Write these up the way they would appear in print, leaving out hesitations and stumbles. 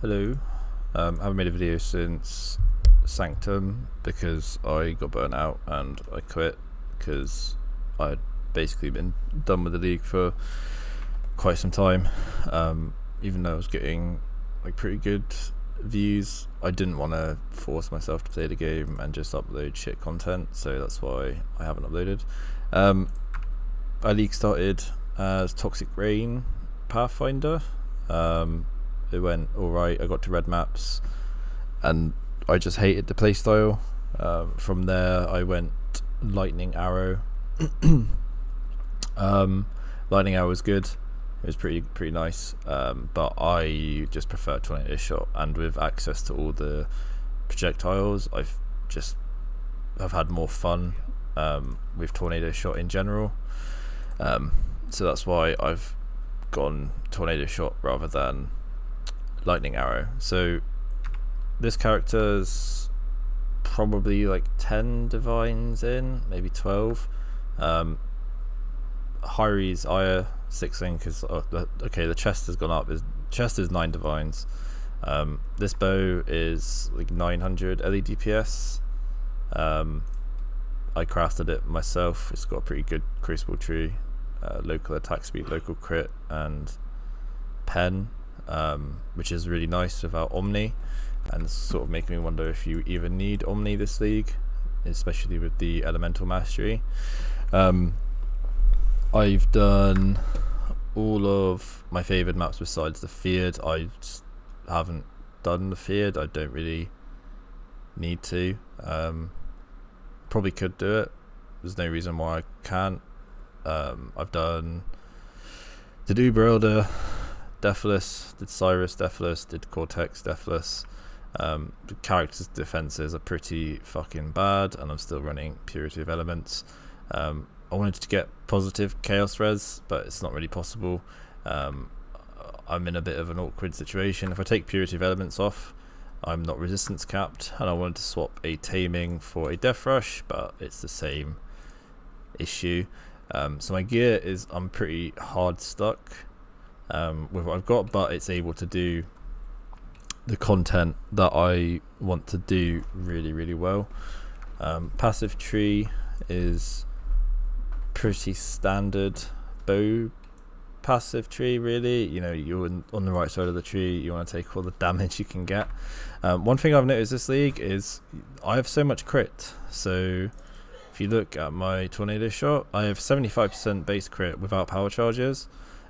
Hello. I haven't made a video since Sanctum because I got burnt out and I quit because I had basically been done with the league for quite some time. Even though I was getting like pretty good views, I didn't want to force myself to play the game and just upload shit content, so that's why I haven't uploaded. Our league started as Toxic Rain Pathfinder. It went alright. I got to red maps and I just hated the playstyle. From there I went Lightning Arrow. Lightning Arrow was good. It was pretty nice, but I just prefer Tornado Shot, and with access to all the projectiles I've had more fun with Tornado Shot in general. So that's why I've gone Tornado Shot rather than Lightning Arrow. So this character's probably like 10 divines in, maybe 12. Hyri's Ire 6 in because the chest has gone up. His chest is 9 divines. This bow is like 900 LED DPS. I crafted it myself. It's got a pretty good crucible tree, local attack speed, local crit, and pen, which is really nice without Omni, and it's sort of making me wonder if you even need Omni this league, especially with the elemental mastery. I've done all of my favoured maps besides the feared. I just haven't done the feared. I don't really need to. Probably could do it. There's no reason why I can't. I've done did Uber Elder Deathless, did Cyrus Deathless, did Cortex Deathless. The characters' defenses are pretty fucking bad, and I'm still running Purity of Elements. I wanted to get positive Chaos Res, but it's not really possible. I'm in a bit of an awkward situation. If I take Purity of Elements off, I'm not resistance capped, and I wanted to swap a Taming for a Death Rush, but it's the same issue. So my gear is, I'm pretty hard stuck with what I've got, but it's able to do the content that I want to do really well. Passive tree is pretty standard bow passive tree, really. You know, you're on the right side of the tree, you want to take all the damage you can get. One thing I've noticed this league is I have so much crit. So if you look at my Tornado Shot, I have 75% base crit without power charges.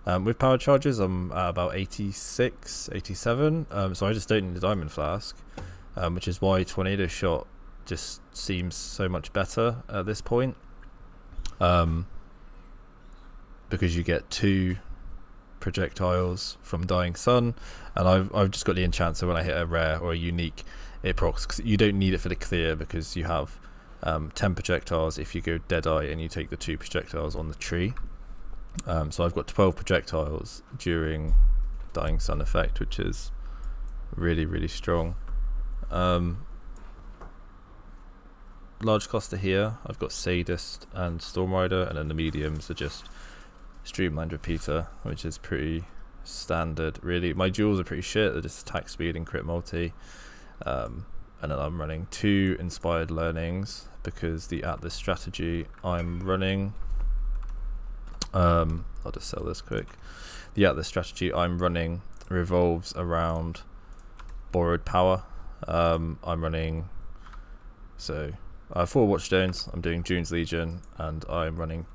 With power charges I'm at about 86, 87, so I just don't need the Diamond Flask, which is why Tornado Shot just seems so much better at this point. Because you get 2 projectiles from Dying Sun, and I've just got the enchant, so when I hit a rare or a unique, it procs. 'Cause you don't need it for the clear because you have 10 projectiles if you go Deadeye and you take the 2 projectiles on the tree. So I've got 12 projectiles during Dying Sun effect, which is really strong. Large cluster here, I've got Sadist and Stormrider, and then the mediums are just Streamlined Repeater, which is pretty standard really. My duels are pretty shit, they're just attack speed and crit multi. And then I'm running 2 Inspired Learnings because the Atlas strategy I'm running, I'll just sell this quick. The Atlas strategy I'm running revolves around borrowed power. I'm running, so I have 4 Watchstones, I'm doing June's Legion, and I'm running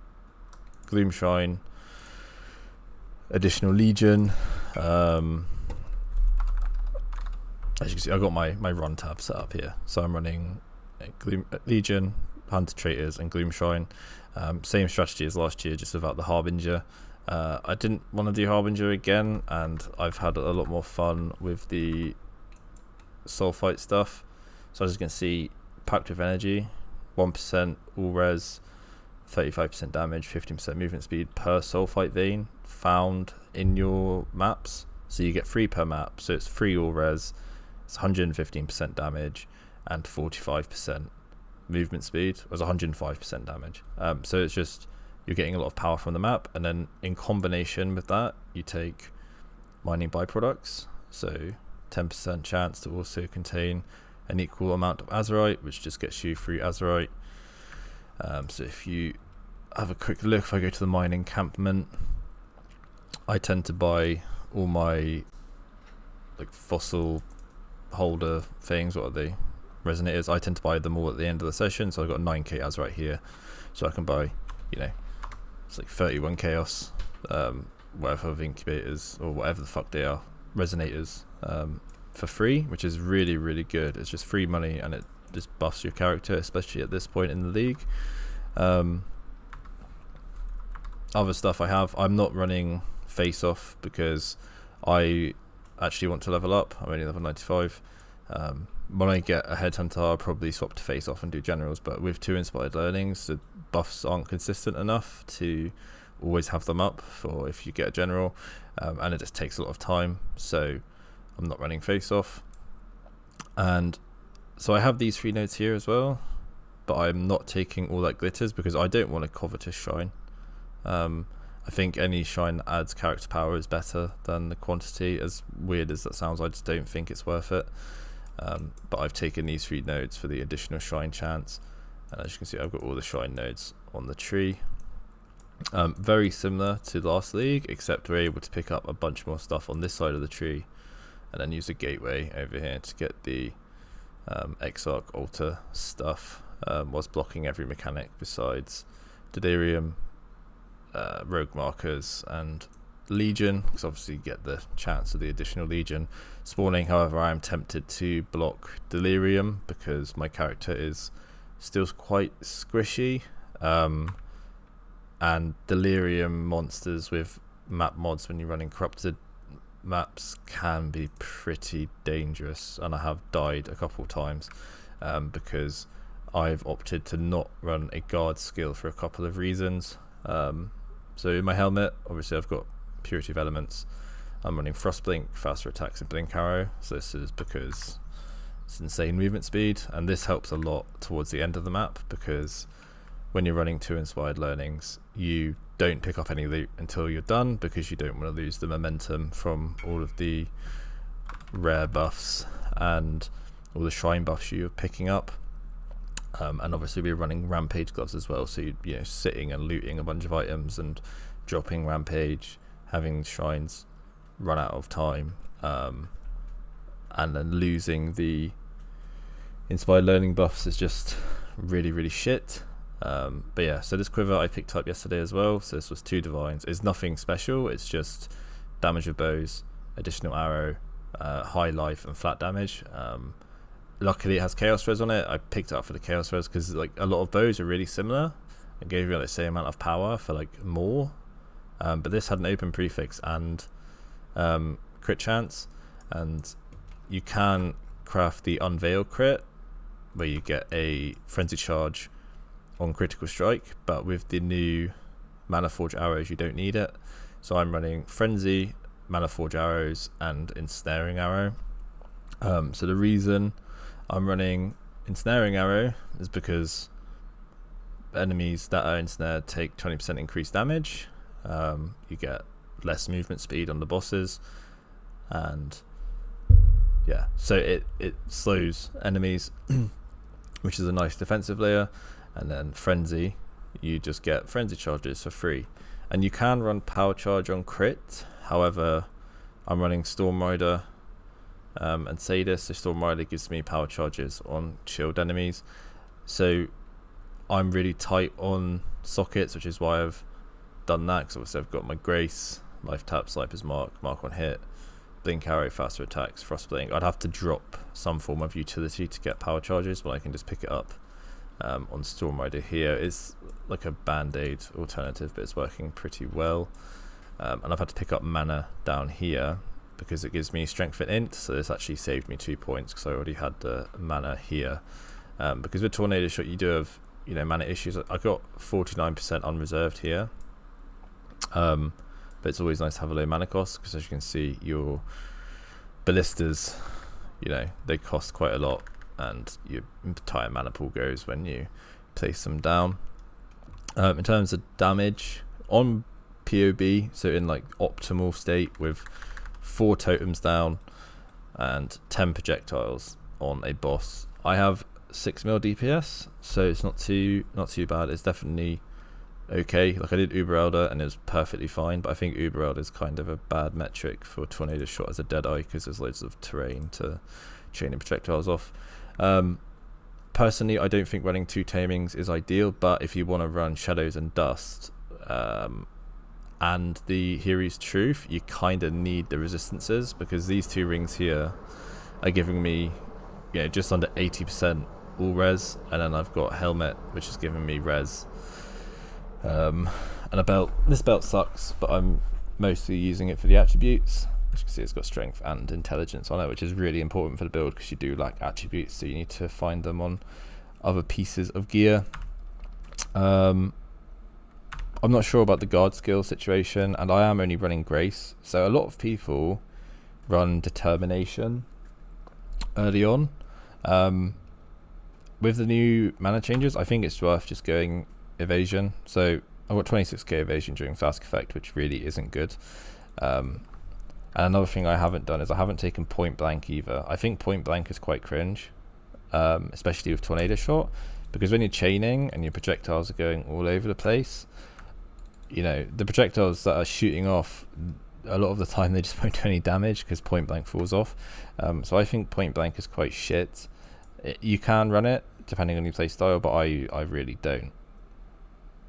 Gloomshine, additional Legion. As you can see, I've got my run tab set up here. So I'm running Legion, Hunter Traitors, and Gloomshine. Same strategy as last year, just without the Harbinger. I didn't want to do Harbinger again, and I've had a lot more fun with the Soul Fight stuff. So as you can see, packed with energy, 1% all res, 35% damage, 15% movement speed per Soul Fight vein found in your maps. So you get 3 per map, so it's 3 all res, it's 115% damage, and 45% movement speed. It was 105% damage. So it's just, you're getting a lot of power from the map, and then in combination with that, you take mining byproducts. So 10% chance to also contain an equal amount of azurite, which just gets you free azurite. So if you have a quick look, if I go to the mine encampment, I tend to buy all my like fossil holder things, what are they, resonators, I tend to buy them all at the end of the session. So I've got 9k azurite here, so I can buy, you know, it's like 31 chaos, whatever of incubators or whatever the fuck they are, resonators, for free, which is really, really good. It's just free money and it just buffs your character, especially at this point in the league. Other stuff I'm not running face off because I actually want to level up. I'm only level 95. When I get a headhunter, I'll probably swap to face off and do generals, but with 2 inspired learnings, the buffs aren't consistent enough to always have them up for if you get a general, and it just takes a lot of time, so I'm not running face off. And so I have these 3 nodes here as well, but I'm not taking all that glitters because I don't want a covetous shine. I think any shine that adds character power is better than the quantity. As weird as that sounds, I just don't think it's worth it. But I've taken these 3 nodes for the additional shine chance, and as you can see, I've got all the shine nodes on the tree. Very similar to last league, except we're able to pick up a bunch more stuff on this side of the tree and then use a gateway over here to get the Exile altar stuff, whilst blocking every mechanic besides delirium, rogue markers and legion, because obviously you get the chance of the additional legion spawning. However, I am tempted to block delirium because my character is still quite squishy, and delirium monsters with map mods when you're running corrupted maps can be pretty dangerous, and I have died a couple times because I've opted to not run a guard skill for a couple of reasons. So in my helmet, obviously I've got Purity of Elements. I'm running Frostblink, faster attacks, and Blink Arrow. So this is because it's insane movement speed, and this helps a lot towards the end of the map because when you're running 2 inspired learnings, you don't pick up any loot until you're done because you don't want to lose the momentum from all of the rare buffs and all the shrine buffs you're picking up. And obviously we're running rampage gloves as well, so you know, sitting and looting a bunch of items and dropping rampage, having shrines run out of time, and then losing the inspired learning buffs is just really, really shit. But yeah, so this quiver I picked up yesterday as well. So this was 2 divines. It's nothing special, it's just damage of bows, additional arrow, high life and flat damage. Luckily it has chaos res on it. I picked it up for the chaos res because like a lot of bows are really similar and gave you like the same amount of power for like more, but this had an open prefix and crit chance, and you can craft the unveil crit where you get a frenzy charge on critical strike, but with the new mana forge arrows you don't need it. So I'm running frenzy, mana forge arrows and ensnaring arrow. So the reason I'm running ensnaring arrow is because enemies that are ensnared take 20% increased damage. You get less movement speed on the bosses, and yeah, so it slows enemies which is a nice defensive layer. And then frenzy, you just get frenzy charges for free, and you can run power charge on crit. However, I'm running Storm Rider and Sadist, so Storm Rider gives me power charges on shield enemies, so I'm really tight on sockets, which is why I've done that, because obviously I've got my Grace, Life Tap, Sniper's Mark, Mark on Hit, Blink Arrow, faster attacks, Frostblink. I'd have to drop some form of utility to get power charges, but I can just pick it up on Storm Rider here. It's like a band-aid alternative, but it's working pretty well. And I've had to pick up mana down here because it gives me strength and int, so this actually saved me 2 points because I already had the mana here. Because with Tornado Shot you do have, you know, mana issues. I got 49% unreserved here, but it's always nice to have a low mana cost because, as you can see, your ballistas, you know, they cost quite a lot, and your entire mana pool goes when you place them down. In terms of damage on POB, so in like optimal state with 4 totems down, and 10 projectiles on a boss. I have 6 mil DPS, so it's not too bad. It's definitely okay. Like, I did Uber Elder and it was perfectly fine, but I think Uber Elder is kind of a bad metric for Tornado Shot as a Deadeye because there's loads of terrain to chain the projectiles off. Personally, I don't think running 2 tamings is ideal, but if you want to run Shadows and Dust and the Hero's Truth, you kind of need the resistances, because these 2 rings here are giving me, you know, just under 80% all res, and then I've got Helmet, which is giving me res, and a belt. This belt sucks, but I'm mostly using it for the attributes. As you can see, it's got strength and intelligence on it, which is really important for the build because you do lack attributes, so you need to find them on other pieces of gear. I'm not sure about the guard skill situation, and I am only running Grace, so a lot of people run Determination early on. With the new mana changes, I think it's worth just going Evasion. So I've got 26k Evasion during Flask Effect, which really isn't good. And another thing I haven't done is I haven't taken Point Blank either. I think Point Blank is quite cringe, especially with Tornado Shot, because when you're chaining and your projectiles are going all over the place, you know, the projectiles that are shooting off, a lot of the time they just won't do any damage because Point Blank falls off. So I think Point Blank is quite shit. You can run it depending on your play style, but I really don't.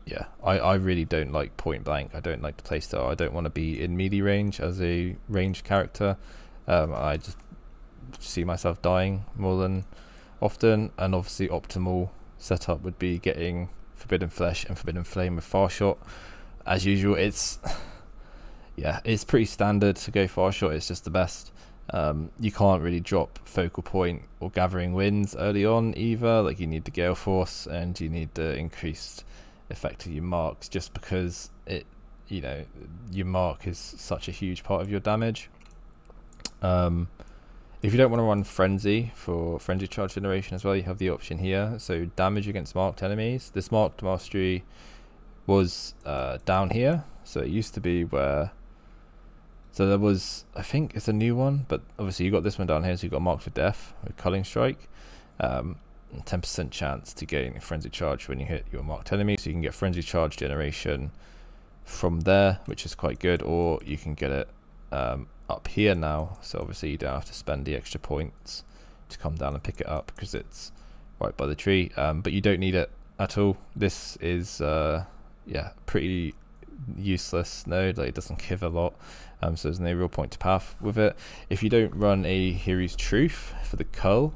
Yeah, I really don't like Point Blank. I don't like the playstyle. I don't want to be in melee range as a ranged character. I just see myself dying more than often, and obviously optimal setup would be getting Forbidden Flesh and Forbidden Flame with Far Shot. As usual, it's yeah, it's pretty standard to go Far Shot. It's just the best. You can't really drop Focal Point or Gathering Winds early on either. Like, you need the Gale Force and you need the increased effect of your marks, just because it, you know, your mark is such a huge part of your damage. If you don't want to run Frenzy for Frenzy Charge generation as well, you have the option here. So damage against marked enemies. This marked mastery was down here, so it used to be where, so there was, I think it's a new one, but obviously you got this one down here, so you got Marked for Death with Culling Strike. 10% chance to gain a Frenzy Charge when you hit your marked enemy, so you can get Frenzy Charge generation from there, which is quite good, or you can get it up here now, so obviously you don't have to spend the extra points to come down and pick it up because it's right by the tree, but you don't need it at all. This is yeah, pretty useless node. Like, it doesn't give a lot, so there's no real point to path with it. If you don't run a Hero's Truth for the cull,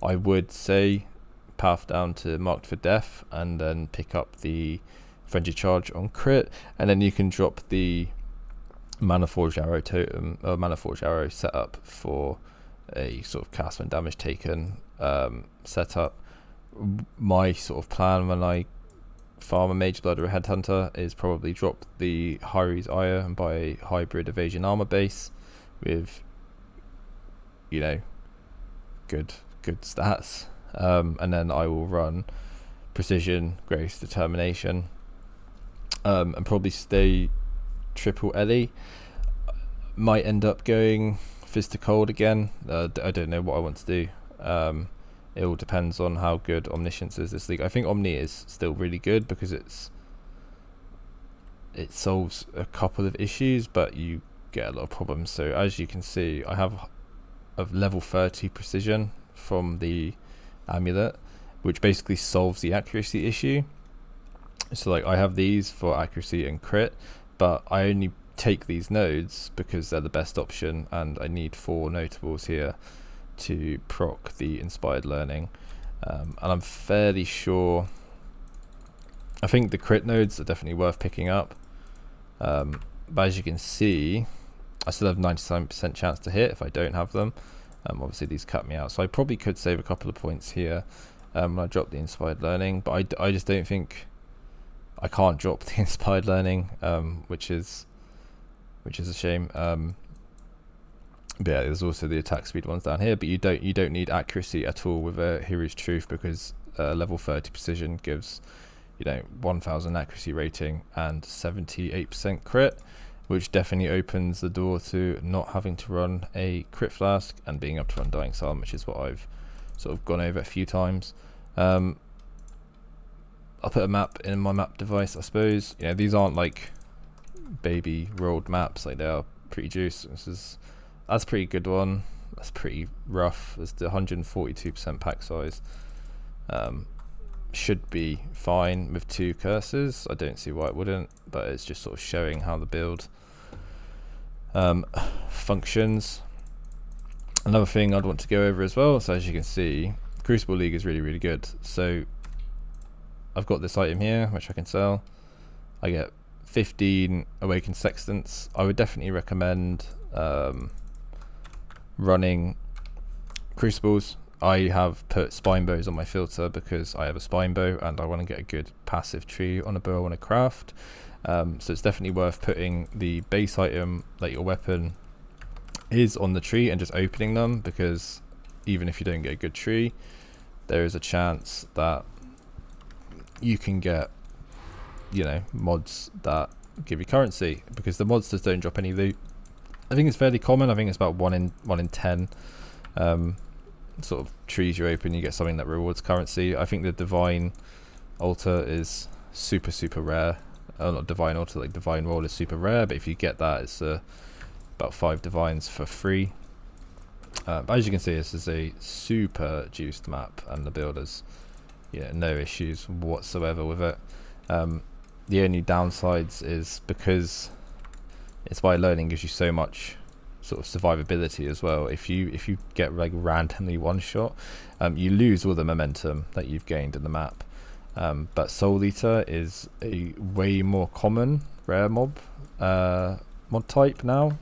I would say path down to Marked for Death and then pick up the Frenzy Charge on crit, and then you can drop the Mana Forged Arrow totem, or Mana Forged Arrow setup for a sort of cast when damage taken setup. My sort of plan when I farm a Mage Blood or a Headhunter is probably drop the Hyri's Ire and buy a hybrid evasion armor base with, you know, good stats, and then I will run Precision, Grace, Determination, and probably stay triple Ellie. Might end up going Fist to Cold again. I don't know what I want to do. It all depends on how good Omniscience is this league. I think Omni is still really good because it solves a couple of issues, but you get a lot of problems. So as you can see, I have a level 30 precision from the amulet, which basically solves the accuracy issue. So like, I have these for accuracy and crit, but I only take these nodes because they're the best option, and I need 4 notables here to proc the Inspired Learning, and I'm fairly sure, I think the crit nodes are definitely worth picking up, but as you can see, I still have 97% chance to hit if I don't have them. Obviously these cut me out, so I probably could save a couple of points here when I drop the Inspired Learning, but I just don't think I can't drop the Inspired Learning, which is a shame. But yeah, there's also the attack speed ones down here, but you don't need accuracy at all with a Hero's Truth, because level 30 precision gives, you know, 1000 accuracy rating and 78% crit, which definitely opens the door to not having to run a crit flask and being able to run Dying Psalm, which is what I've sort of gone over a few times. I'll put a map in my map device, I suppose. You know, these aren't like baby rolled maps, like they are pretty juice. That's a pretty good one. That's pretty rough. There's the 142% pack size. Should be fine with 2 curses. I don't see why it wouldn't, but it's just sort of showing how the build functions. Another thing I'd want to go over as well, so as you can see, Crucible League is really, really good. So I've got this item here which I can sell. I get 15 Awakened Sextants. I would definitely recommend running Crucibles. I have put spine bows on my filter because I have a spine bow and I want to get a good passive tree on a bow I want to craft. So it's definitely worth putting the base item, like your weapon, is on the tree and just opening them, because even if you don't get a good tree, there is a chance that you can get, you know, mods that give you currency, because the mods just don't drop any loot. I think it's fairly common. I think it's about 1 in 10 sort of trees you open, you get something that rewards currency. I think the Divine Altar is super rare. Not Divine Altar, like Divine Roll is super rare, but if you get that, it's about 5 divines for free. But as you can see, this is a super juiced map, and the builders, yeah, no issues whatsoever with it. The only downsides is because Inspired Learning gives you so much sort of survivability as well. If you get like randomly one shot, you lose all the momentum that you've gained in the map. But Soul Eater is a way more common rare mod type now,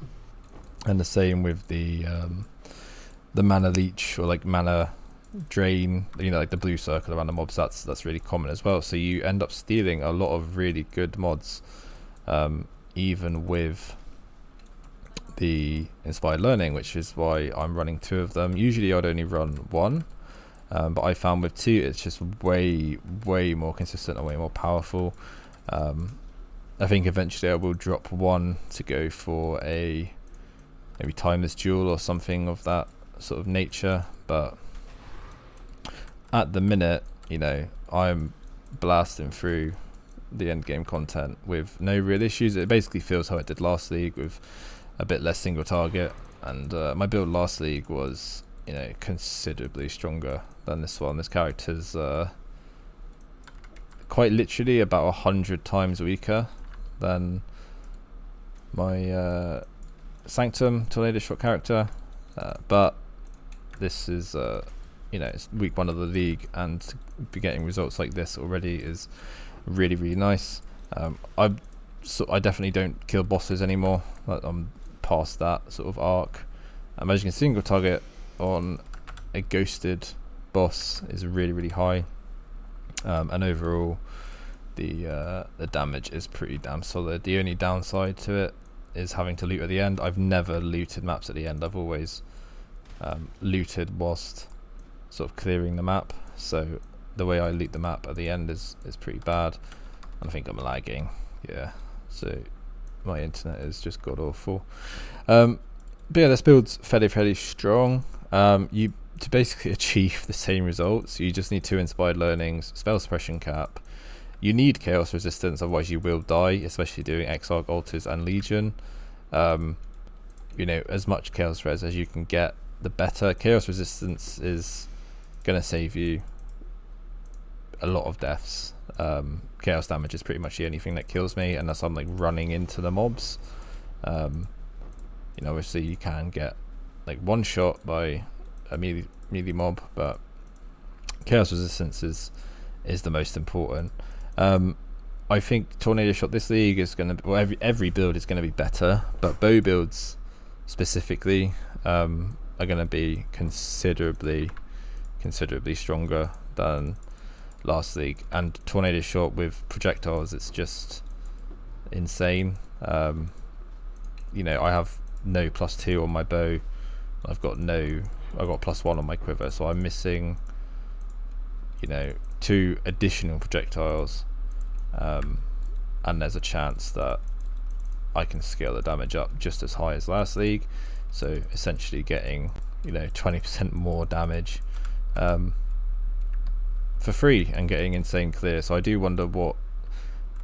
and the same with the mana leech, or like mana drain, you know, like the blue circle around the mobs. That's really common as well. So you end up stealing a lot of really good mods, even with the Inspired Learning, which is why I'm running 2 of them. Usually I'd only run 1, but I found with 2 it's just way more consistent and way more powerful. I think eventually I will drop 1 to go for a maybe Timeless Duel or something of that sort of nature, but at the minute, you know, I'm blasting through the end game content with no real issues. It basically feels how it did last league, with a bit less single target, and my build last league was, you know, considerably stronger than this one. This character's quite literally about 100 times weaker than my Sanctum Tornado Shot character, but this is you know, it's week 1 of the league, and to be getting results like this already is really nice. I definitely don't kill bosses anymore. I'm past that sort of arc. As you can see, single target on a ghosted boss is really high, and overall the damage is pretty damn solid. The only downside to it is having to loot at the end. I've never looted maps at the end. I've always looted whilst sort of clearing the map, so the way I loot the map at the end is pretty bad, and I think I'm lagging, yeah, so my internet is just god awful. But yeah, this build's fairly strong. You, to basically achieve the same results, you just need 2 Inspired Learnings, Spell Suppression Cap. You need Chaos Resistance, otherwise you will die, especially doing Exile, Altars and Legion. You know, as much Chaos Res as you can get, the better. Chaos Resistance is gonna save you a lot of deaths. Chaos damage is pretty much the only thing that kills me, unless I'm like running into the mobs. You know, obviously you can get like one shot by a melee mob, but Chaos Resistance is the most important. I think Tornado Shot this league is gonna, well, every build is gonna be better, but bow builds specifically are gonna be considerably stronger than last league. And Tornado Shot with projectiles, it's just insane. You know, I have no +2 on my bow. I've got +1 on my quiver, so I'm missing, you know, 2 additional projectiles, and there's a chance that I can scale the damage up just as high as last league, so essentially getting 20% more damage for free and getting insane clear. So I do wonder what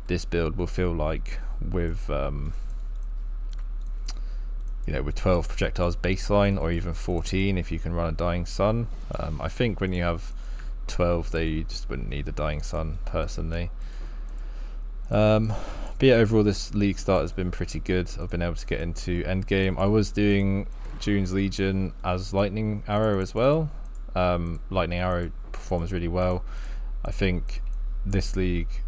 this build will feel like with with 12 projectiles baseline, or even 14 if you can run a Dying Sun. I think when you have 12 there, you just wouldn't need a Dying Sun personally. But yeah, overall this league start has been pretty good. I've been able to get into endgame. I was doing June's Legion as Lightning Arrow as well. Lightning Arrow performs really well. I think this league,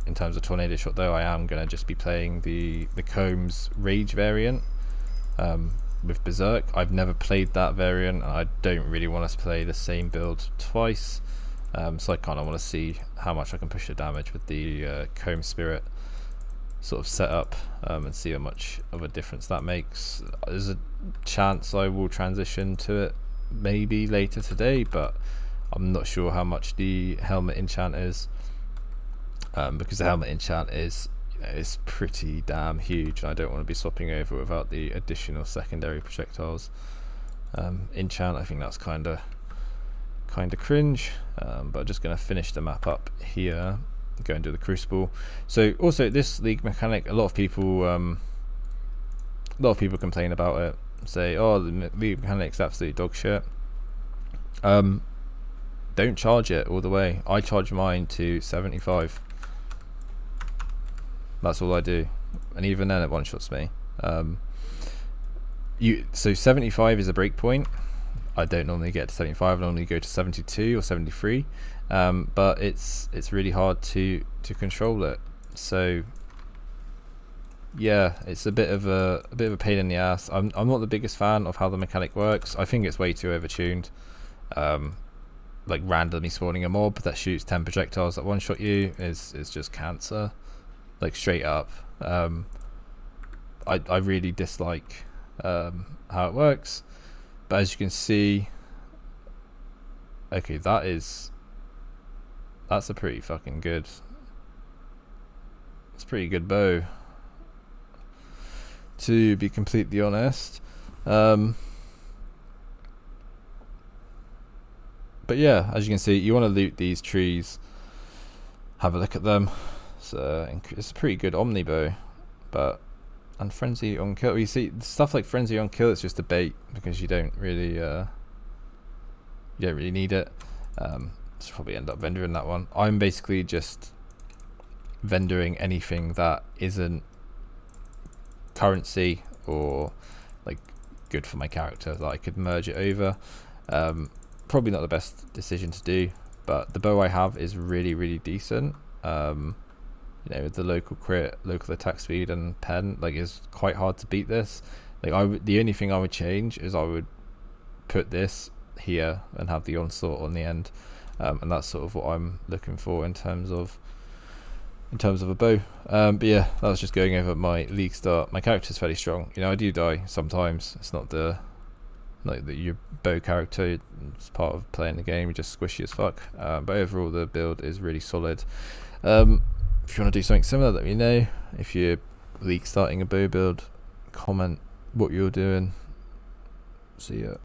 in terms of Tornado Shot though, I am going to just be playing the Combs Rage variant with Berserk. I've never played that variant, and I don't really want to play the same build twice, so I kind of want to see how much I can push the damage with the Comb Spirit sort of setup, and see how much of a difference that makes. There's a chance I will transition to it maybe later today, but I'm not sure how much the helmet enchant is, because the helmet enchant is it's pretty damn huge, and I don't want to be swapping over without the additional secondary projectiles enchant. I think that's kind of cringe, but I'm just going to finish the map up here, go and do the crucible. So also this league mechanic, a lot of people complain about it, say, oh, the league mechanic's absolute dog shit. Don't charge it all the way. I charge mine to 75. That's all I do, and even then it one-shots me. So 75 is a break point. I don't normally get to 75. I normally go to 72 or 73, but it's really hard to control it. So yeah, it's a bit of a pain in the ass. I'm not the biggest fan of how the mechanic works. I think it's way too overtuned. Like randomly spawning a mob that shoots 10 projectiles that one-shot you is just cancer. Like straight up. I really dislike how it works, but as you can see, okay, that's a pretty fucking good, it's a pretty good bow, to be completely honest. But yeah, as you can see, you want to loot these trees, have a look at them. It's a pretty good omni bow, and frenzy on kill. You see stuff like frenzy on kill, it's just a bait because you don't really need it. So probably end up vendoring that one. I'm basically just vendoring anything that isn't currency or like good for my character that I could merge it over. Probably not the best decision to do, but the bow I have is really decent. With the local crit, local attack speed, and pen, like, it's quite hard to beat this. Like, the only thing I would change is I would put this here and have the onslaught on the end, and that's sort of what I'm looking for in terms of a bow. But yeah, that was just going over my league start. My character's fairly strong. I do die sometimes. It's not your bow character. It's part of playing the game. You're just squishy as fuck. But overall, the build is really solid. If you want to do something similar, let me know. If you're league starting a bow build, comment what you're doing. See ya.